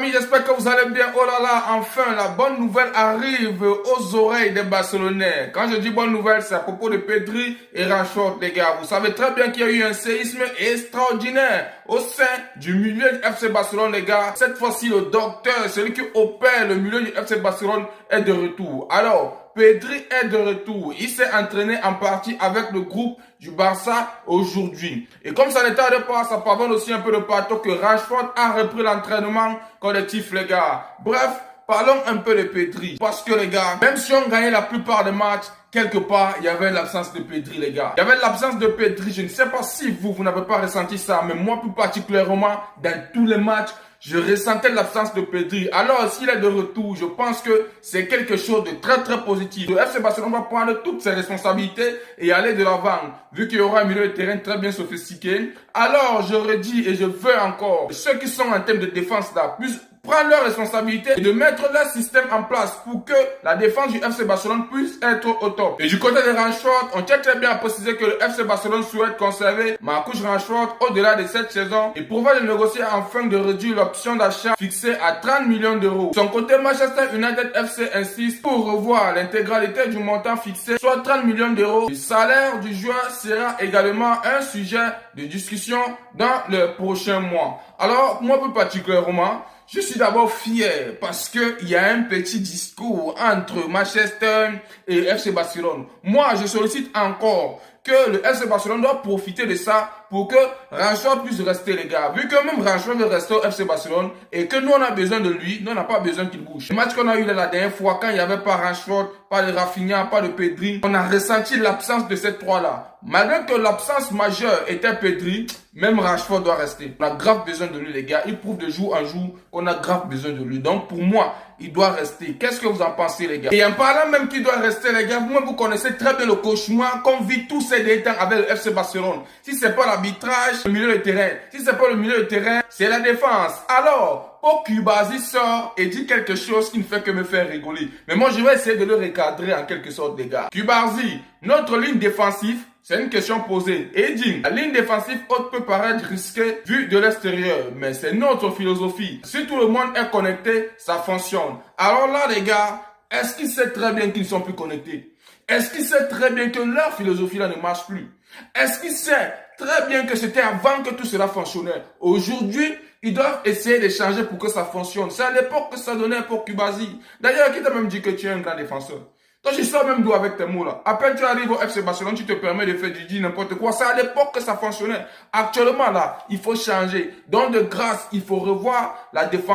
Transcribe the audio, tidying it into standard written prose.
amis, j'espère que vous allez bien. Oh là là, enfin, la bonne nouvelle arrive aux oreilles des Barcelonais. Quand je dis bonne nouvelle, c'est à propos de Pedri et Rashford, les gars. Vous savez très bien qu'il y a eu un séisme extraordinaire au sein du milieu du FC Barcelone, les gars. Cette fois-ci, le docteur, celui qui opère le milieu du FC Barcelone, est de retour. Alors, Pedri est de retour. Il s'est entraîné en partie avec le groupe du Barça aujourd'hui. Et comme ça ne tarde pas, ça pavane aussi un peu de partout que Rashford a repris l'entraînement collectif, les gars. Bref, parlons un peu de Pedri. Parce que, les gars, même si on gagnait la plupart des matchs, quelque part, il y avait l'absence de Pedri, les gars. Il y avait l'absence de Pedri. Je ne sais pas si vous n'avez pas ressenti ça, mais moi, plus particulièrement, dans tous les matchs, je ressentais l'absence de Pedri. Alors, s'il est de retour, je pense que c'est quelque chose de très très positif. Le FC Barcelone va prendre toutes ses responsabilités et aller de l'avant. Vu qu'il y aura un milieu de terrain très bien sophistiqué. Alors, je redis et je veux encore, ceux qui sont en termes de défense là, puissent prendre leurs responsabilités et de mettre leur système en place pour que la défense du FC Barcelone puisse être au top. Et du côté de Rashford, on tient très bien à préciser que le FC Barcelone souhaite conserver Marcus Rashford au-delà de cette saison et prévoit de négocier afin de réduire l'option d'achat fixée à 30 millions d'euros. De son côté, Manchester United FC insiste pour revoir l'intégralité du montant fixé, soit 30 millions d'euros. Le salaire du joueur sera également un sujet de discussion dans les prochains mois. Alors, moi plus particulièrement, je suis d'abord fier parce que il y a un petit discours entre Manchester et FC Barcelone. Moi, je sollicite encore que le FC Barcelone doit profiter de ça pour que Rashford puisse rester, les gars. Vu que même Rashford veut rester au FC Barcelone et que nous, on a besoin de lui, nous, on n'a pas besoin qu'il bouge. Le match qu'on a eu la dernière fois, quand il n'y avait pas Rashford, pas de Rafinha, pas de Pedri, on a ressenti l'absence de ces trois-là. Malgré que l'absence majeure était Pedri, même Rashford doit rester. On a grave besoin de lui, les gars. Il prouve de jour en jour qu'on a grave besoin de lui. Donc, pour moi, il doit rester. Qu'est-ce que vous en pensez, les gars? Et en parlant même qu'il doit rester, les gars, vous connaissez très bien le cauchemar qu'on vit tous ces derniers temps avec le FC Barcelone. Si c'est pas l'arbitrage, le milieu de terrain. Si c'est pas le milieu de terrain, c'est la défense. Alors, Pau Cubarsí sort et dit quelque chose qui ne fait que me faire rigoler. Mais moi, je vais essayer de le recadrer en quelque sorte, les gars. Cubarsí, notre ligne défensive, c'est une question posée. Et il dit, la ligne défensive haute peut paraître risquée vue de l'extérieur, mais c'est notre philosophie. Si tout le monde est connecté, ça fonctionne. Alors là, les gars, est-ce qu'ils savent très bien qu'ils ne sont plus connectés? Est-ce qu'ils savent très bien que leur philosophie là ne marche plus? Est-ce qu'ils savent très bien que c'était avant que tout cela fonctionnait? Aujourd'hui, ils doivent essayer de changer pour que ça fonctionne. C'est à l'époque que ça donnait pour Cubarsí. D'ailleurs, qui t'a même dit que tu es un grand défenseur? Toi, je sors même d'où avec tes mots là. Après, tu arrives au FC Barcelone, tu te permets de faire du dit n'importe quoi. C'est à l'époque que ça fonctionnait. Actuellement là, il faut changer. Donc de grâce, il faut revoir la défense.